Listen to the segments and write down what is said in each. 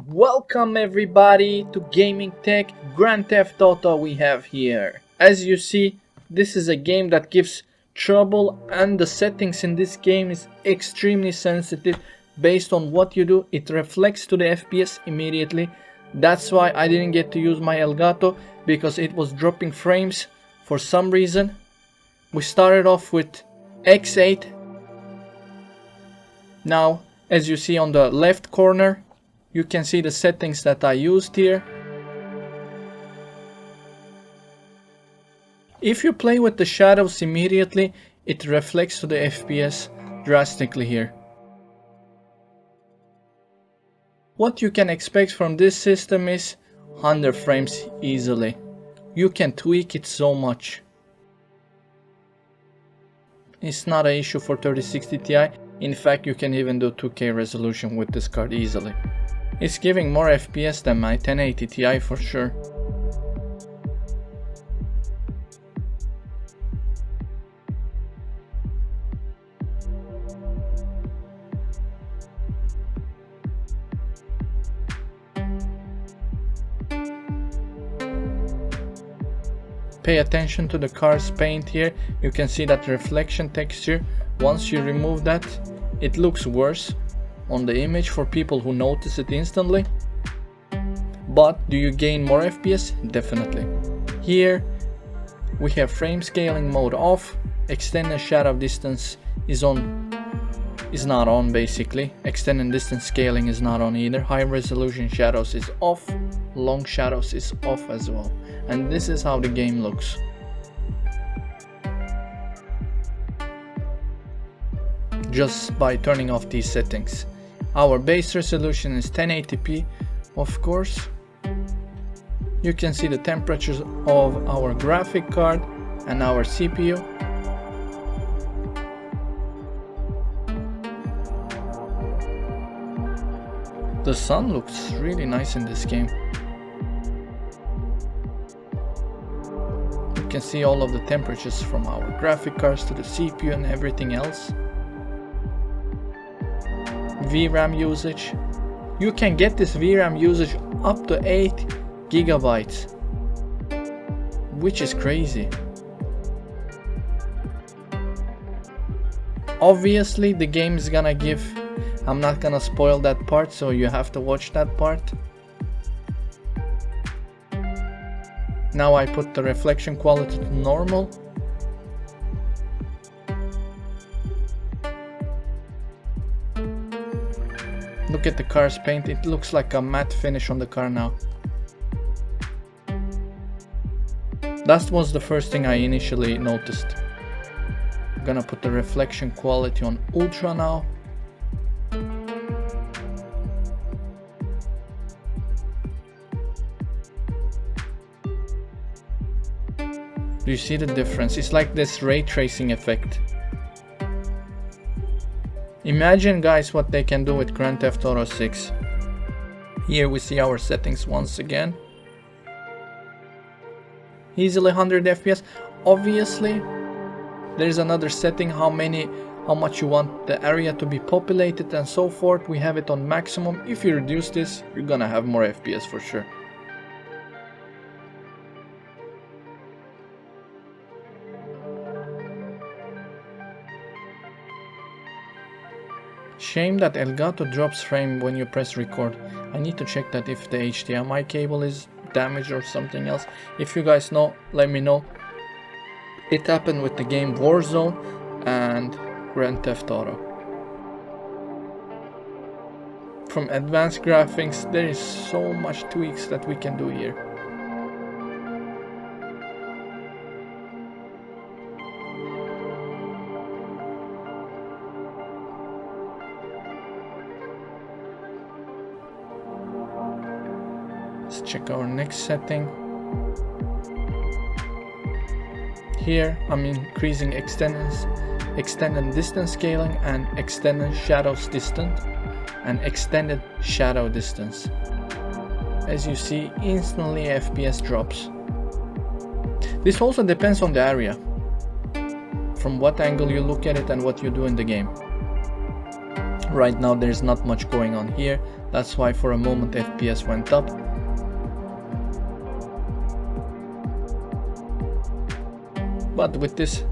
Welcome everybody to Gamingtech. Grand Theft Auto we have here. As you see, this is a game that gives trouble, and the settings in this game is extremely sensitive. Based on what you do, it reflects to the FPS immediately. That's why I didn't get to use my Elgato, because it was dropping frames for some reason. We started off with X8. Now, as you see on the left corner, you can see the settings that I used here. If you play with the shadows immediately, it reflects to the FPS drastically here. What you can expect from this system is 100 frames easily. You can tweak it so much. It's not an issue for 3060 Ti. In fact, you can even do 2K resolution with this card easily. It's giving more FPS than my 1080 Ti for sure. Pay attention to the car's paint here. You can see that reflection texture. Once you remove that, it looks worse on the image for people who notice it instantly. But do you gain more FPS? Definitely. Here we have frame scaling mode off. Extended shadow distance is not on basically. Extended distance scaling is not on either. High resolution shadows is off. Long shadows is off as well. And this is how the game looks. Just by turning off these settings. Our base resolution is 1080p, of course. You can see the temperatures of our graphic card and our CPU. The sun looks really nice in this game. You can see all of the temperatures from our graphic cards to the CPU and everything else. VRAM usage. You can get this VRAM usage up to 8 gigabytes, which is crazy. Obviously the game is gonna give, I'm not gonna spoil that part, so you have to watch that part. Now I put the reflection quality to normal. Look at the car's paint, it looks like a matte finish on the car now. That was the first thing I initially noticed. I'm gonna put the reflection quality on ultra now. Do you see the difference? It's like this ray tracing effect. Imagine guys what they can do with Grand Theft Auto 6. Here we see our settings once again. Easily 100 FPS. Obviously there's another setting, how much you want the area to be populated and so forth. We have it on maximum. If you reduce this, you're gonna have more FPS for sure. Shame that Elgato drops frame when you press record. I need to check that if the HDMI cable is damaged or something else. If you guys know, let me know. It happened with the game Warzone and Grand Theft Auto. From advanced graphics, there is so much tweaks that we can do here. Let's check our next setting. Here I'm increasing extended distance scaling and extended shadows distance and extended shadow distance. As you see, instantly FPS drops. This also depends on the area, from what angle you look at it and what you do in the game. Right now there's not much going on here. That's why for a moment FPS went up. But with this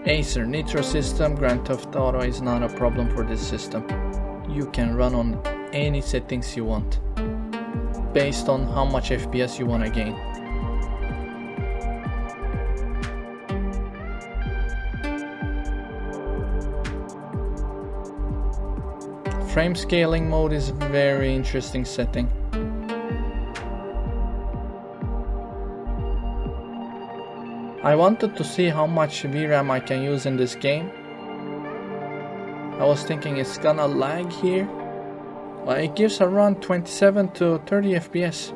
Acer Nitro system, Grand Theft Auto is not a problem for this system. You can run on any settings you want, based on how much FPS you want to gain. Frame scaling mode is a very interesting setting. I wanted to see how much VRAM I can use in this game. I was thinking it's gonna lag here. Well, it gives around 27 to 30 FPS.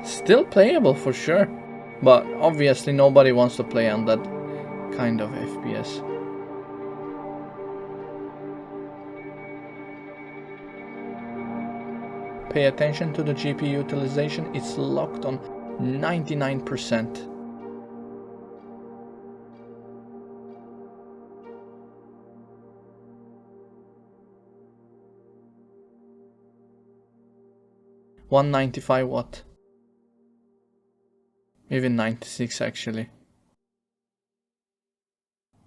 Still playable for sure, but obviously nobody wants to play on that kind of FPS. Pay attention to the GPU utilization, it's locked on 99%. $195 even 96 actually.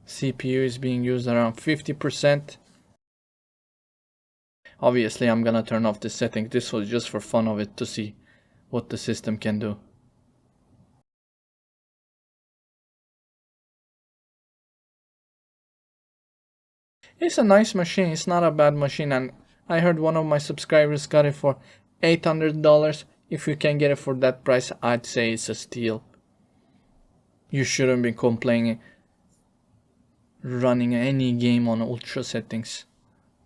CPU is being used around 50%. Obviously I'm gonna turn off this setting. This was just for fun of it, to see what the system can do. It's a nice machine, it's not a bad machine, and I heard one of my subscribers got it for $800. If you can get it for that price, I'd say it's a steal. You shouldn't be complaining running any game on ultra settings.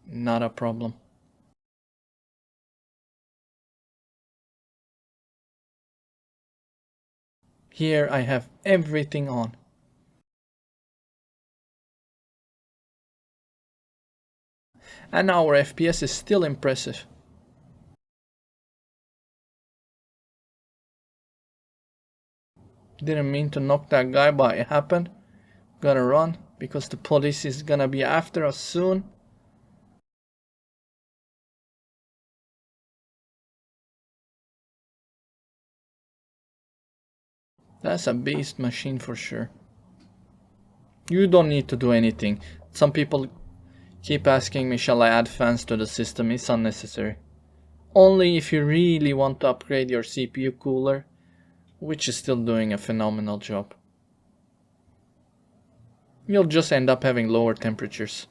Not a problem. Here I have everything on. And our FPS is still impressive. Didn't mean to knock that guy, but it happened. Gonna run because the police is gonna be after us soon. That's a beast machine for sure. You don't need to do anything. Some people keep asking me, shall I add fans to the system? It's unnecessary. Only if you really want to upgrade your CPU cooler, which is still doing a phenomenal job. You'll just end up having lower temperatures.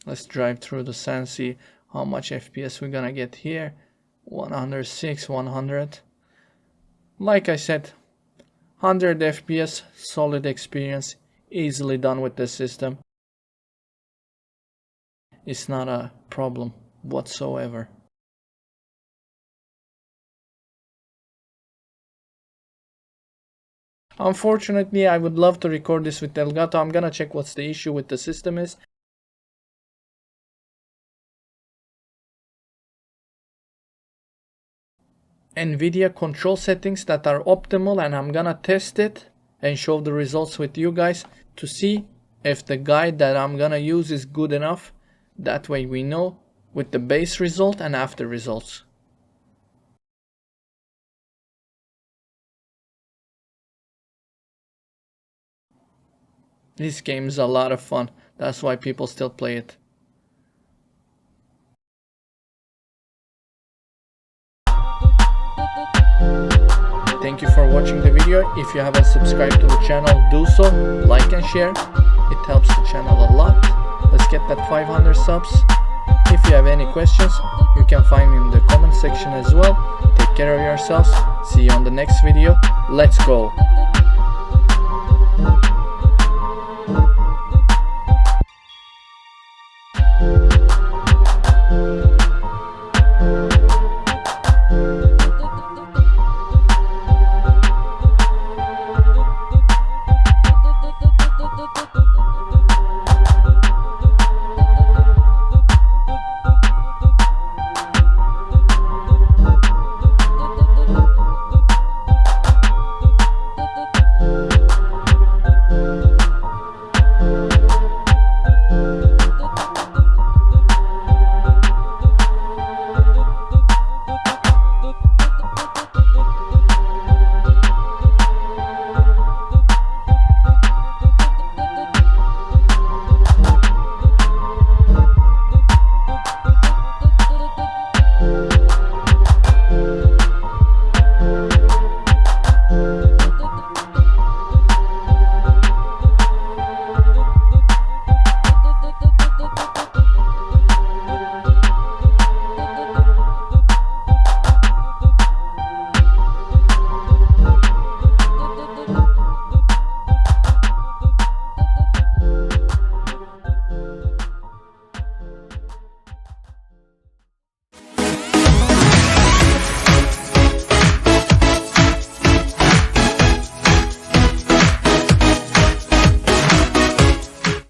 Let's drive through the sand, see how much FPS we're gonna get here. 106, 100. Like I said, 100 FPS, solid experience, easily done with this system. It's not a problem whatsoever. Unfortunately, I would love to record this with Elgato. I'm gonna check what's the issue with the system is. NVIDIA control settings that are optimal, and I'm gonna test it and show the results with you guys to see if the guide that I'm gonna use is good enough. That way we know with the base result and after results. This game is a lot of fun, that's why people still play it. Thank you for watching the video. If you haven't subscribed to the channel, do so, like and share, it helps the channel a lot. Let's get that 500 subs. If you have any questions, you can find me in the comment section as well. Take care of yourselves, see you on the next video, let's go!